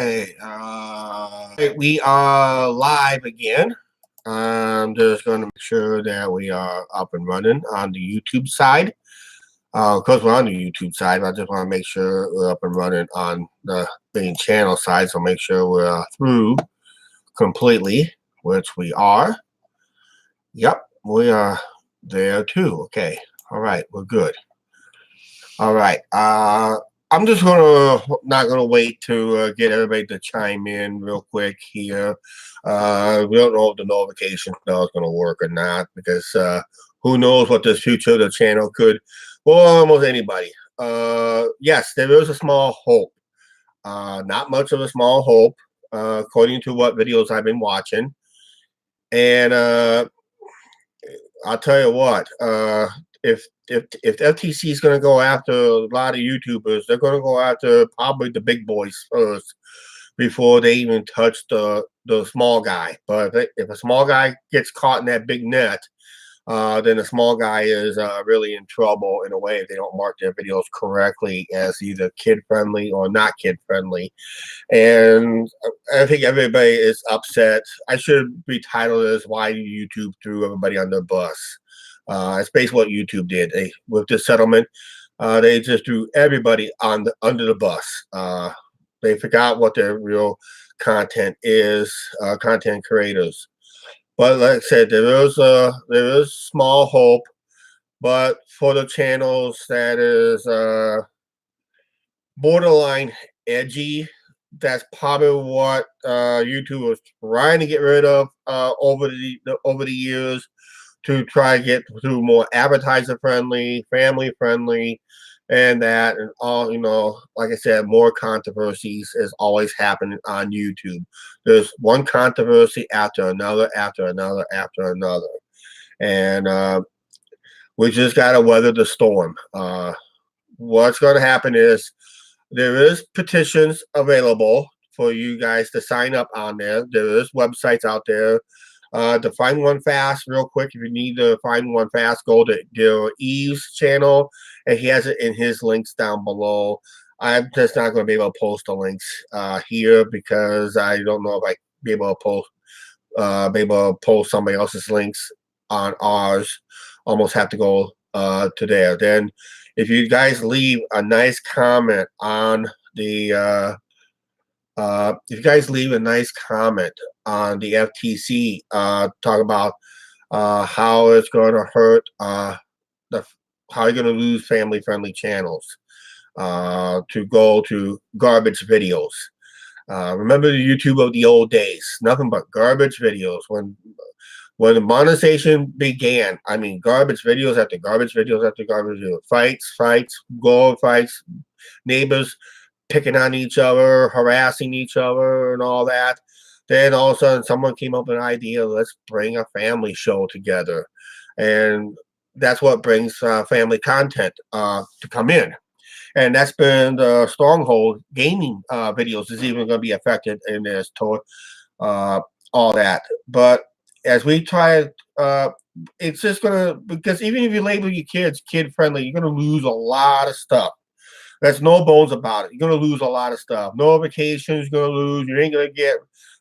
Hey, we are live again. I'm just going to make sure that we are up and running on the YouTube side. Because we're on the YouTube side, I just want to make sure we're up and running on the main channel side. So make sure we're through completely, which we are. Yep, we are there too. Okay. All right, we're good. All right. I'm just not gonna wait to get everybody to chime in real quick here. We don't know if the notification bell is gonna work or not because who knows what the future of the channel could. Well, almost anybody. Yes, there is a small hope. Not much of a small hope, according to what videos I've been watching. And I'll tell you what. If FTC is going to go after a lot of YouTubers, they're going to go after probably the big boys first before they even touch the small guy. But if a small guy gets caught in that big net, then the small guy is really in trouble in a way if they don't mark their videos correctly as either kid friendly or not kid friendly. And I think everybody is upset. I should be titled as "Why YouTube threw everybody on the bus." It's basically what YouTube did. With this settlement, they just threw everybody under the bus. They forgot what their real content is. Content creators. But like I said, there is small hope. But for the channels that is borderline edgy, that's probably what YouTube was trying to get rid of over the years to try to get to more advertiser friendly, family friendly, and that and all. Like I said, more controversies is always happening on YouTube. There's one controversy after another, after another, after another, and we just gotta weather the storm. What's going to happen is there is petitions available for you guys to sign up on there. There is websites out there. To find one fast, real quick, if you need to find one fast, go to Eve's channel, and he has it in his links down below. I'm just not going to be able to post the links here because I don't know if I be able to post somebody else's links on ours. Almost have to go to there. Then, if you guys leave a nice comment on the if you guys leave a nice comment on the FTC, talk about how it's going to hurt the how you're going to lose family-friendly channels to go to garbage videos. Remember the YouTube of the old days? Nothing but garbage videos. When the monetization began, I mean, garbage videos after garbage videos after garbage videos, fights, gore fights, neighbors picking on each other, harassing each other, and all that. Then all of a sudden, someone came up with an idea: let's bring a family show together, and that's what brings family content to come in. And that's been the stronghold. Gaming videos is even going to be affected in this to all that. But as we try, it's just gonna because even if you label your kids kid friendly, you're gonna lose a lot of stuff. There's no bones about it. You're gonna lose a lot of stuff. Notifications you're gonna lose. You ain't gonna get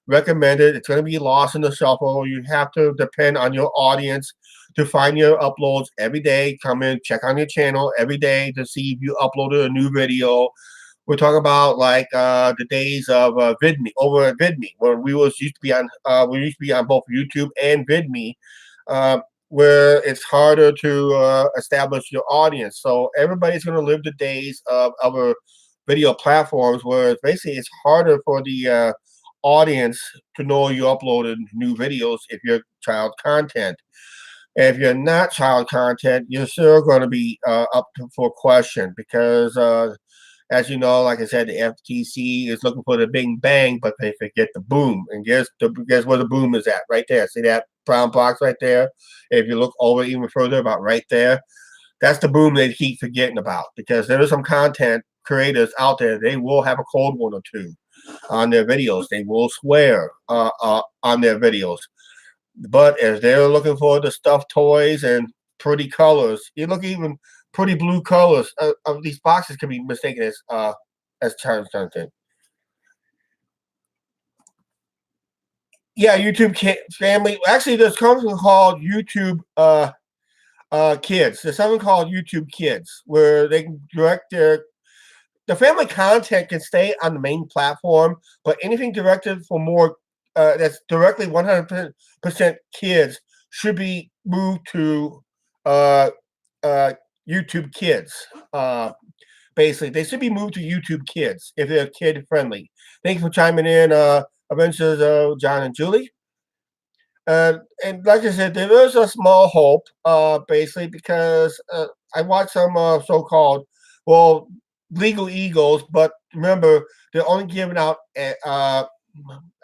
recommended. It's gonna be lost in the shuffle. You have to depend on your audience to find your uploads every day. Come in, check on your channel every day to see if you uploaded a new video. We're talking about like the days of VidMe over at VidMe, where used to be on both YouTube and VidMe, where it's harder to establish your audience. So everybody's going to live the days of other video platforms, where basically it's harder for the audience to know you uploaded new videos if you're child content. If you're not child content, you're still going to be for question because as you know, like I said, the FTC is looking for the big bang, but they forget the boom. And guess where the boom is at? Right there. See that brown box right there? If you look over even further, about right there, that's the boom they keep forgetting about because there is some content creators out there. They will have a cold one or two on their videos. They will swear on their videos. But as they're looking for the stuffed toys and pretty colors, you look even pretty blue colors of these boxes can be mistaken as child content. Yeah, YouTube family. Actually, there's something called YouTube Kids. There's something called YouTube Kids where they can direct the family content can stay on the main platform, but anything directed for more that's directly 100% kids should be moved to uh, uh, YouTube Kids. Uh, Basically, they should be moved to YouTube Kids if they're kid friendly. Thank you for chiming in, Adventures of John and Julie. And like I said, there is a small hope, basically, because I watched some so-called, well, legal eagles, but remember, they're only giving out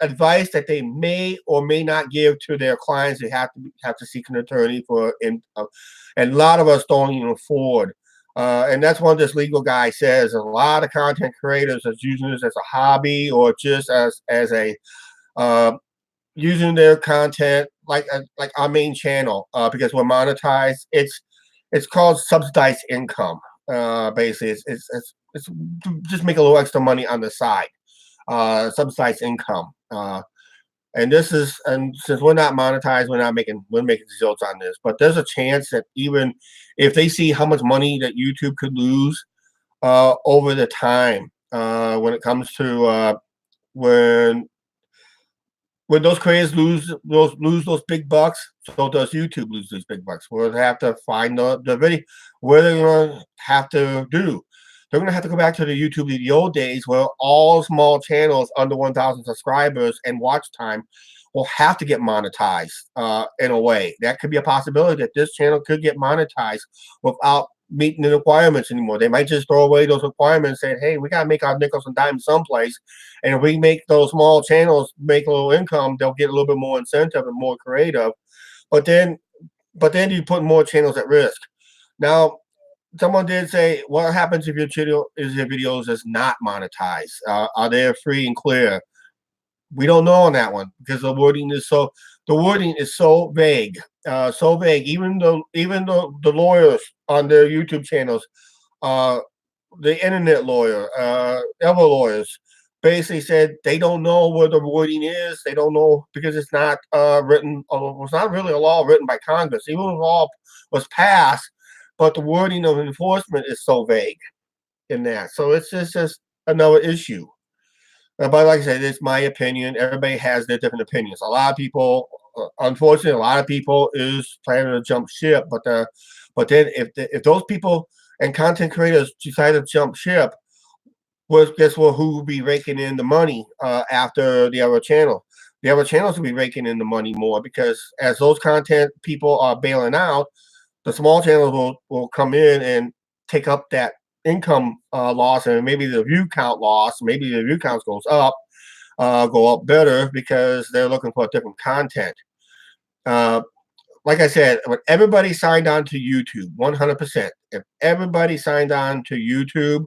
advice that they may or may not give to their clients. They have to seek an attorney for, and a lot of us don't even afford. And that's what this legal guy says. A lot of content creators are using this as a hobby or just as a uh, using their content like our main channel because we're monetized. It's called subsidized income. Basically, it's just make a little extra money on the side. Subsidized income. And this is and since we're not monetized, we're making results on this. But there's a chance that even if they see how much money that YouTube could lose over the time when it comes to when those creators lose those big bucks, so does YouTube lose these big bucks. We'll have to find the video where they're gonna have to do. They're gonna have to go back to the YouTube of the old days where all small channels under 1,000 subscribers and watch time will have to get monetized in a way. That could be a possibility that this channel could get monetized without meeting the requirements anymore. They might just throw away those requirements and say, hey, we gotta make our nickels and dimes someplace. And if we make those small channels make a little income, they'll get a little bit more incentive and more creative. But then you put more channels at risk. Now, someone did say, what happens if your videos is not monetized? Are they free and clear? We don't know on that one because the wording is so vague, so vague. Even the lawyers on their YouTube channels, uh, the internet lawyer, other lawyers, basically said they don't know where the wording is. They don't know because it's not written. It's not really a law written by Congress. Even if a law was passed, but the wording of enforcement is so vague in that. So it's just another issue. But like I said, it's my opinion. Everybody has their different opinions. A lot of people, unfortunately, a lot of people is planning to jump ship. But then if those people and content creators decide to jump ship, well, guess what? Who will be raking in the money after the other channel? The other channels will be raking in the money more because as those content people are bailing out, the small channels will come in and take up that income loss, and maybe the view count loss. Maybe the view counts go up better because they're looking for different content. Uh, like I said, when everybody signed on to YouTube, 100%. If everybody signed on to YouTube,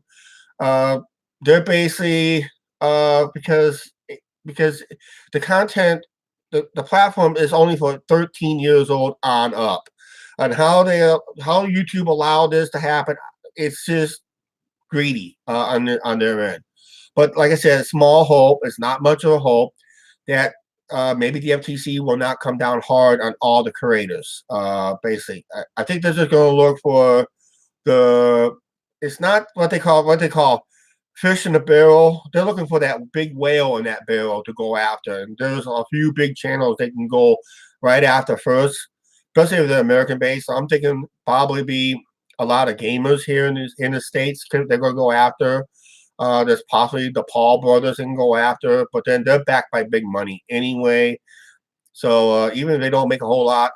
uh, they're basically because the content, the platform is only for 13 years old on up. And how YouTube allowed this to happen, it's just greedy on their end. But like I said, small hope. It's not much of a hope that maybe the FTC will not come down hard on all the creators. Basically, I think they're just going to look for the. It's not what they call fish in the barrel. They're looking for that big whale in that barrel to go after. And there's a few big channels they can go right after first, especially if they're American based. So I'm thinking probably be a lot of gamers here in the states. They're going to go after. There's possibly the Paul brothers can go after, but then they're backed by big money anyway. So even if they don't make a whole lot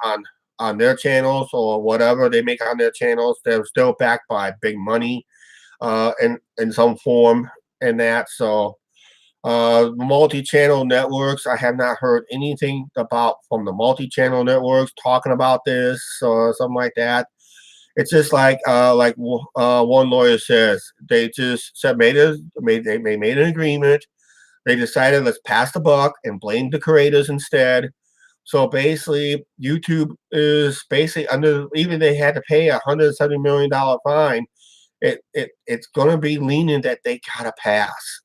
on their channels or whatever they make on their channels, they're still backed by big money in some form in that. So multi-channel networks, I have not heard anything about from the multi-channel networks talking about this or something like that. It's just like one lawyer says, they just said they made an agreement. They decided let's pass the buck and blame the creators instead. So basically, YouTube is basically under, even they had to pay $170 million fine. It's going to be lenient that they gotta pass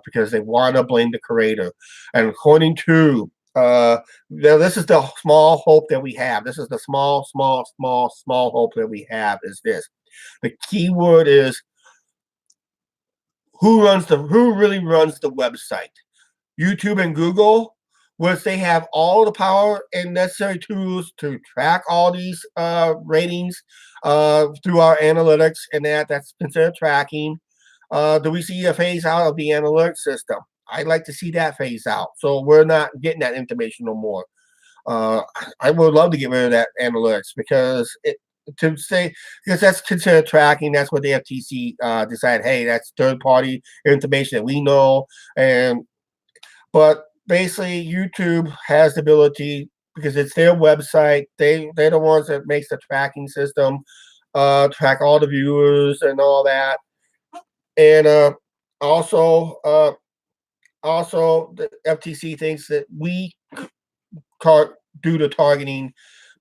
because they want to blame the creator. And according to Now this is the small hope that we have. This is the small hope that we have is this. The key word is who really runs the website. YouTube and Google, which they have all the power and necessary tools to track all these ratings through our analytics, and that's considered tracking. Do we see a phase out of the analytics system? I'd like to see that phase out. So we're not getting that information no more. Uh, I would love to get rid of that analytics to say because that's considered tracking. That's what the FTC decided. Hey, that's third party information that we know, and but basically YouTube has the ability because it's their website. They're the ones that makes the tracking system, track all the viewers and all that, and also also the FTC thinks that we do the targeting,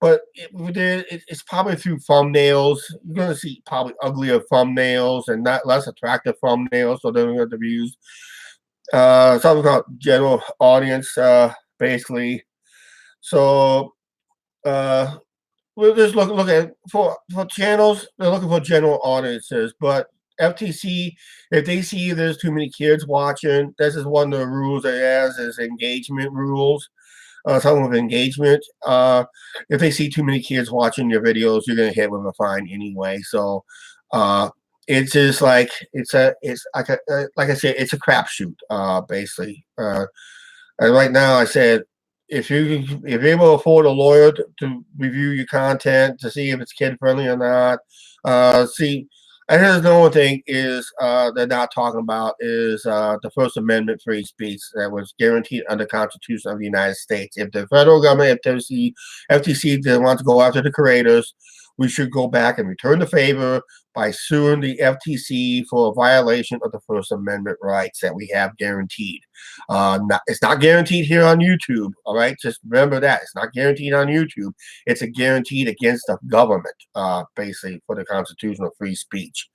but it's probably through thumbnails. You're going to see probably uglier thumbnails and not less attractive thumbnails, so they're going to be used. Something about general audience, basically. So uh, we'll just look at for channels. They're looking for general audiences, but FTC, if they see there's too many kids watching, this is one of the rules it has is engagement rules. Something with engagement. If they see too many kids watching your videos, you're gonna hit with a fine anyway. So uh, it's just like it's like I said, it's a crapshoot, basically. And right now, I said if you're able to afford a lawyer to review your content to see if it's kid friendly or not, see. And here's the only thing is they're not talking about is the First Amendment free speech that was guaranteed under the Constitution of the United States. If the federal government, FTC didn't want to go after the creators, we should go back and return the favor by suing the FTC for a violation of the First Amendment rights that we have guaranteed. It's not guaranteed here on YouTube. All right, just remember that it's not guaranteed on YouTube. It's a guaranteed against the government, basically for the Constitution of free speech.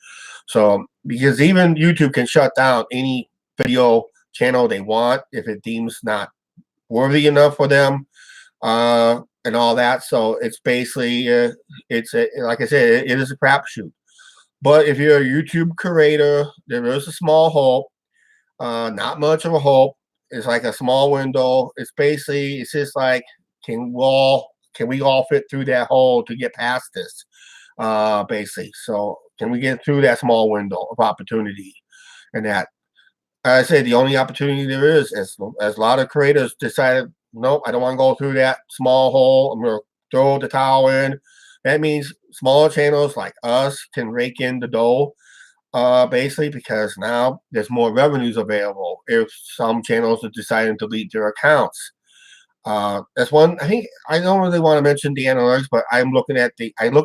So because even YouTube can shut down any video channel they want if it deems not worthy enough for them. And all that. So it's basically, like I said, it is a crapshoot. But if you're a YouTube creator, there is a small hope. Not much of a hope. It's like a small window. It's just like, can we all fit through that hole to get past this? Basically. So can we get through that small window of opportunity? And that, I say the only opportunity there is, as a lot of creators decided, nope, I don't want to go through that small hole. I'm going to throw the towel in. That means smaller channels like us can rake in the dough, basically, because now there's more revenues available if some channels are deciding to delete their accounts. That's one. I think I don't really want to mention the analytics, but I looked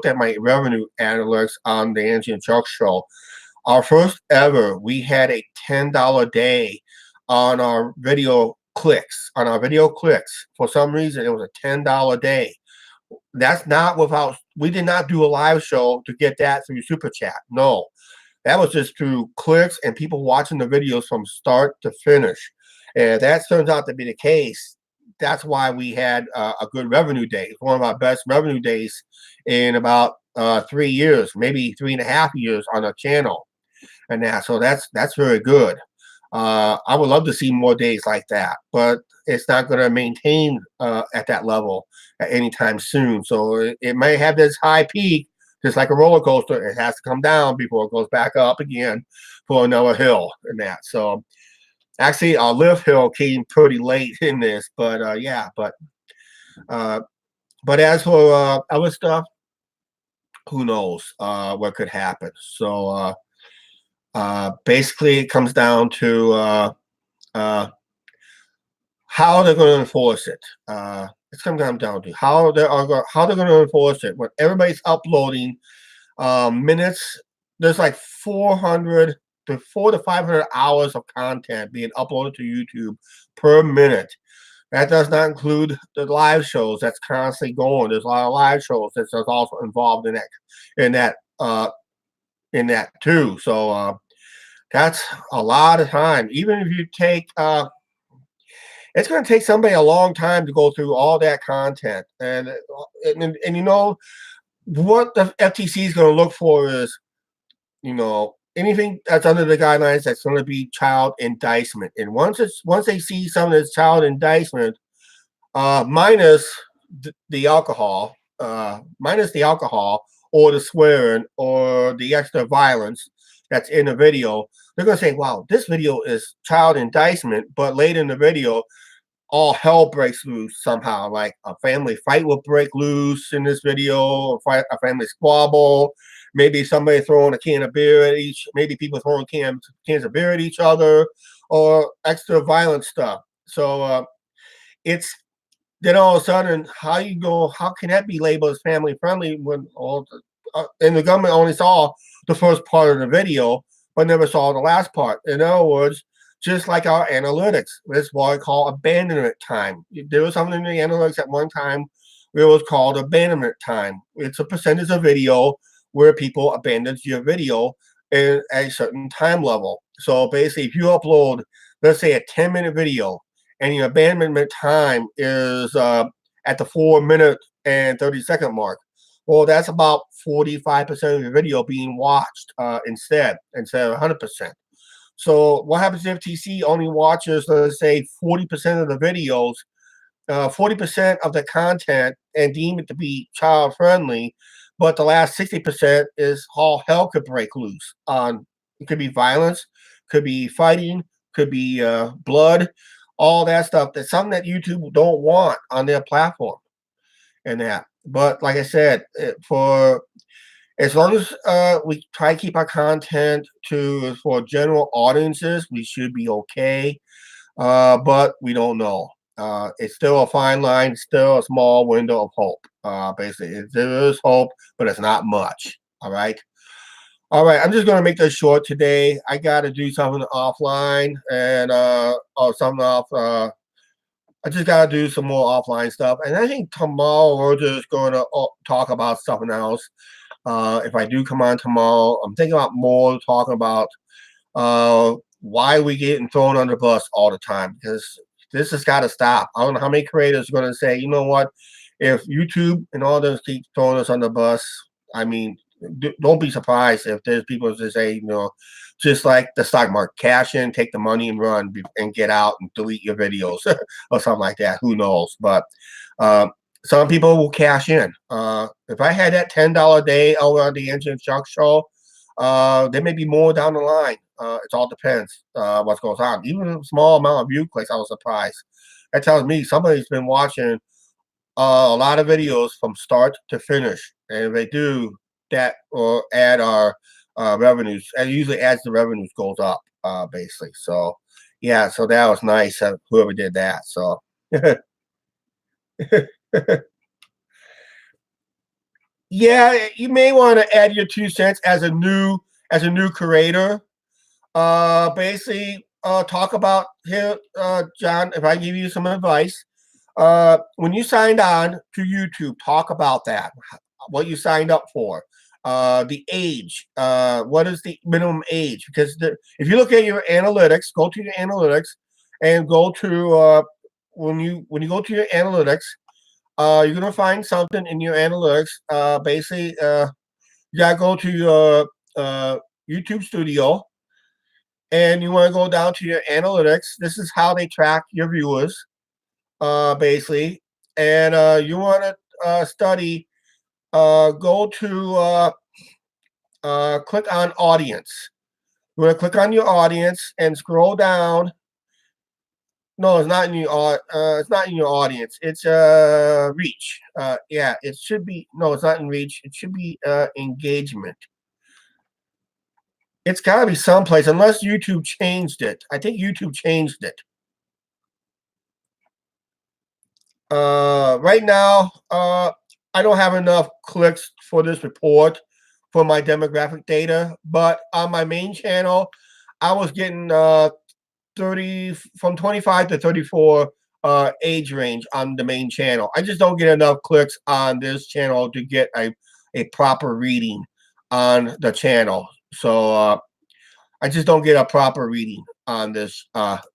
at my revenue analytics on the Angie and Chuck show. Our first ever, we had a $10 day on our video clicks. On our video clicks, for some reason, it was a $10 day. That's not without. We did not do a live show to get that through Super Chat. No, that was just through clicks and people watching the videos from start to finish. And that turns out to be the case. That's why we had a good revenue day. It's one of our best revenue days in about 3 years, maybe 3.5 years on our channel. And so that's very good. I would love to see more days like that, but it's not going to maintain at that level at any time soon. So it may have this high peak, just like a roller coaster. It has to come down before it goes back up again for another hill and that. So actually, our lift hill came pretty late in this, but yeah, but as for other stuff, who knows what could happen. So basically, it comes down to how they're going to enforce it. It's coming down to how they're going to enforce it when everybody's uploading minutes. There's like 400 to 500 hours of content being uploaded to YouTube per minute. That does not include the live shows that's constantly going. There's a lot of live shows that's also involved in that too. So that's a lot of time. Even if you take it's going to take somebody a long time to go through all that content. And you know what the FTC is going to look for is, anything that's under the guidelines that's going to be child enticement. And once they see something that's child enticement, minus minus the alcohol or the swearing or the extra violence that's in the video, they're going to say, wow, this video is child enticement. But later in the video, all hell breaks loose somehow. Like a family fight will break loose in this video, a family squabble, maybe somebody throwing a can of beer at maybe people throwing cans of beer at each other, or extra violent stuff. So it's then all of a sudden, how can that be labeled as family friendly when and the government only saw the first part of the video, but never saw the last part? In other words, just like our analytics, that's what I call abandonment time. There was something in the analytics at one time where it was called abandonment time. It's a percentage of video where people abandon your video at a certain time level. So basically, if you upload, let's say, a 10-minute video, and your abandonment time is at the 4 minute and 30-second mark, well, that's about 45% of your video being watched instead of 100%. So what happens if TC only watches, let's say, 40% of the videos, 40% of the content, and deem it to be child friendly, but the last 60% is all hell could break loose on? It could be violence, could be fighting, could be blood, all that stuff. That's something that YouTube don't want on their platform, and that. But like I said, for as long as we try to keep our content for general audiences, we should be okay. But we don't know. It's still a fine line, still a small window of hope. Basically, there is hope, but it's not much. All right. All right. I'm just going to make this short today. I got to do something offline and something off. I just got to do some more offline stuff. And I think tomorrow we're just going to talk about something else. If I do come on tomorrow, I'm thinking about more talking about why we getting thrown under the bus all the time, because this has got to stop. I don't know how many creators are going to say, you know what, if YouTube and all those keep throwing us on the bus, I mean, don't be surprised if there's people that say, just like the stock market, cash in, take the money and run and get out and delete your videos or something like that. Who knows? But some people will cash in. If I had that $10 a day over on the Engine Chuck show, there may be more down the line. It all depends what goes on. Even a small amount of view clicks, I was surprised. That tells me somebody's been watching a lot of videos from start to finish. And if they do that or add our revenues, it usually adds the revenues goes up, basically. So, yeah, so that was nice, whoever did that. So, yeah, you may want to add your 2 cents as a new creator. Basically, talk about here, John. If I give you some advice, when you signed on to YouTube, talk about that. What you signed up for. The age. What is the minimum age? Because if you look at your analytics, go to your analytics, and go to when you go to your analytics. You're gonna find something in your analytics. Basically, you gotta go to your YouTube Studio, and you want to go down to your analytics. This is how they track your viewers, basically. And you want to study. Go to click on audience. You want to click on your audience and scroll down. No, it's not in your it's not in your audience. It's reach. Yeah, it should be. No, it's not in reach. It should be engagement. It's got to be someplace, unless YouTube changed it. I think YouTube changed it. Right now, I don't have enough clicks for this report for my demographic data, but on my main channel, I was getting 25 to 34 age range on the main channel. I just don't get enough clicks on this channel to get a proper reading on the channel. So I just don't get a proper reading on this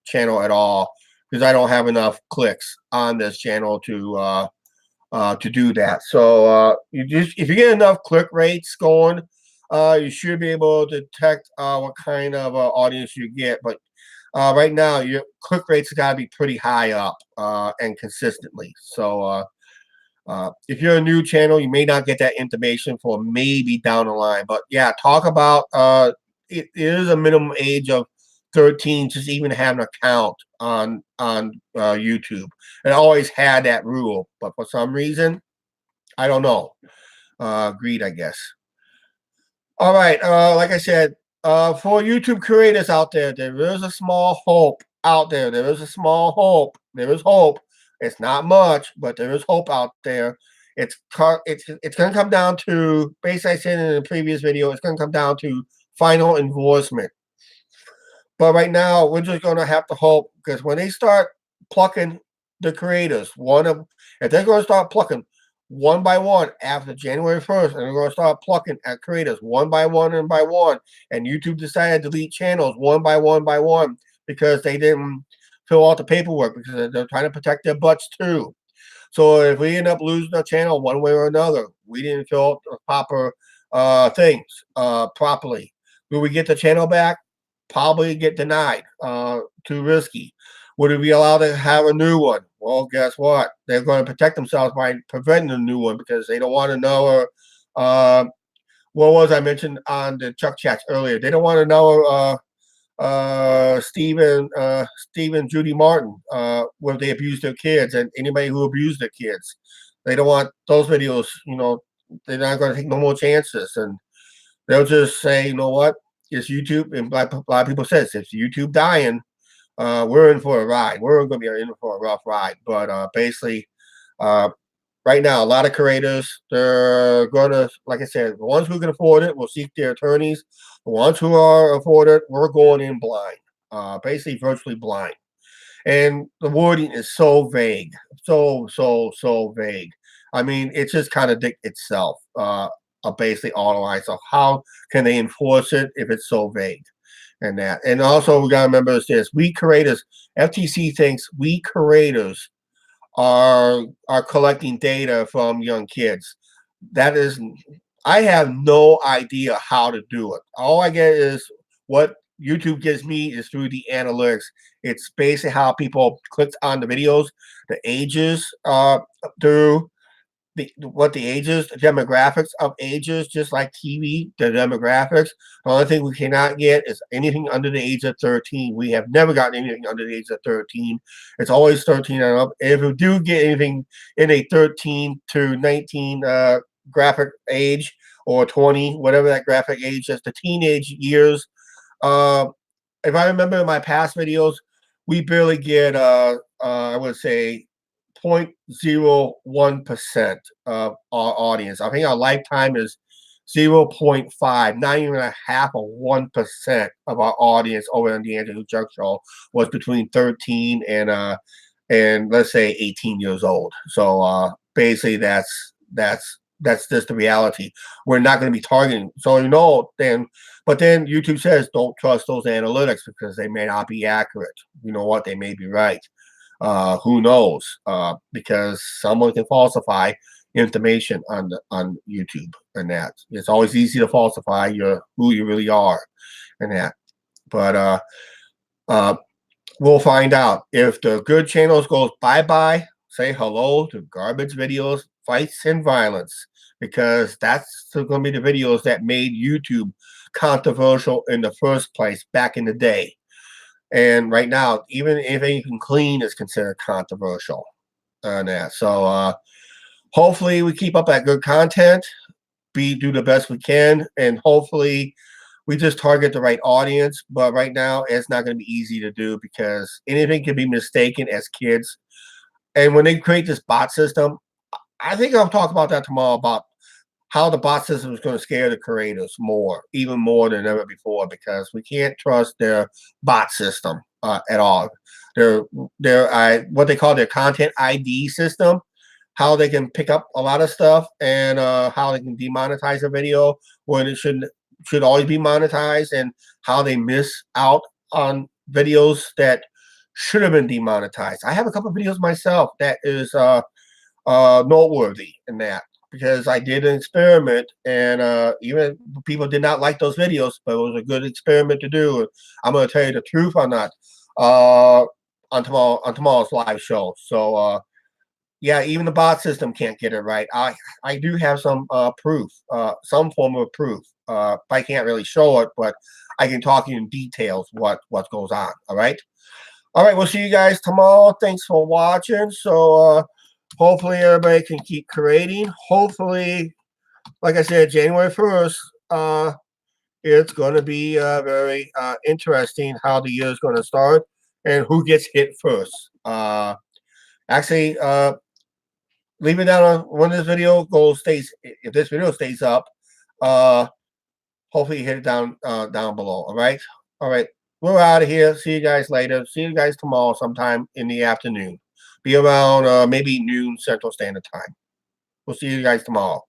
channel at all. because I don't have enough clicks on this channel to do that. So you just if you get enough click rates going, you should be able to detect what kind of audience you get. But right now, your click rates got to be pretty high up and consistently. So if you're a new channel, you may not get that information for maybe down the line. But yeah, talk about it is a minimum age of 13 just even have an account on YouTube. And I always had that rule, but for some reason, I don't know. Greed, I guess. All right. Like I said, for YouTube creators out there, there is a small hope out there. There is a small hope. There is hope. It's not much, but there is hope out there. It's going to come down to, basically, I said in the previous video, it's going to come down to final enforcement. But right now, we're just going to have to hope, because when they start plucking the creators, if they're going to start plucking one by one after January 1st, and they're going to start plucking at creators one by one and by one, and YouTube decided to delete channels one by one because they didn't fill out the paperwork, because they're trying to protect their butts too. So if we end up losing a channel one way or another, we didn't fill out the proper things properly. Will we get the channel back? Probably get denied. Too risky. Would we be allowed to have a new one? Well, guess what? They're going to protect themselves by preventing a new one, because they don't want to know. What was I mentioned on the Chuck Chats earlier? They don't want to know Stephen Judy Martin where they abuse their kids, and anybody who abused their kids. They don't want those videos. They're not going to take no more chances, and they'll just say, you know what? It's YouTube, and a lot of people say it's YouTube dying. We're in for a ride. We're going to be in for a rough ride. But basically, right now, a lot of creators, they're going to, like I said, the ones who can afford it will seek their attorneys. The ones who are afforded, we're going in blind, basically virtually blind. And the wording is so vague, so vague. I mean, it just contradicts itself, basically all the line. So how can they enforce it if it's so vague? And also we got to remember is this: we creators, FTC thinks we creators are collecting data from young kids. That is, I have no idea how to do it. All I get is what YouTube gives me is through the analytics. It's basically how people click on the videos, the ages, through what the ages, the demographics of ages, just like TV, the demographics. The only thing we cannot get is anything under the age of 13. We have never gotten anything under the age of 13. It's always 13 and up. If we do get anything in a 13 to 19 graphic age, or 20, whatever that graphic age is, the teenage years, if I remember in my past videos, we barely get, I would say, 0.01% of our audience. I think our lifetime is 0.5, not even a half of 1% of our audience over on the Andrew Chuck Show was between 13 and let's say 18 years old. So basically that's just the reality. We're not going to be targeting. So but then YouTube says don't trust those analytics because they may not be accurate. You know what? They may be right. Who knows? Because someone can falsify information on YouTube, and that it's always easy to falsify who you really are, and that. But we'll find out if the good channels goes bye. Say hello to garbage videos, fights, and violence, because that's going to be the videos that made YouTube controversial in the first place back in the day. And right now, even anything you can clean is considered controversial on that. So hopefully we keep up that good content, do the best we can, and hopefully we just target the right audience. But right now, it's not going to be easy to do, because anything can be mistaken as kids. And when they create this bot system, I think I'll talk about that tomorrow, about how the bot system is going to scare the creators even more than ever before, because we can't trust their bot system at all. Their what they call their content ID system, how they can pick up a lot of stuff, and how they can demonetize a video when it should always be monetized, and how they miss out on videos that should have been demonetized. I have a couple of videos myself that is noteworthy in that, because I did an experiment, and even people did not like those videos, but it was a good experiment to do. I'm going to tell you the truth on that on tomorrow's live show. So yeah, even the bot system can't get it right. I do have some proof, some form of proof. I can't really show it, but I can talk in details what goes on. All right. All right, we'll see you guys tomorrow. Thanks for watching. So hopefully everybody can keep creating. Hopefully, like I said, January 1st, it's going to be very interesting how the year is going to start and who gets hit first. Actually, leave it down on when this video stays. If this video stays up, hopefully you hit it down below. All right. All right. We're out of here. See you guys later. See you guys tomorrow sometime in the afternoon. Be around maybe noon Central Standard Time. We'll see you guys tomorrow.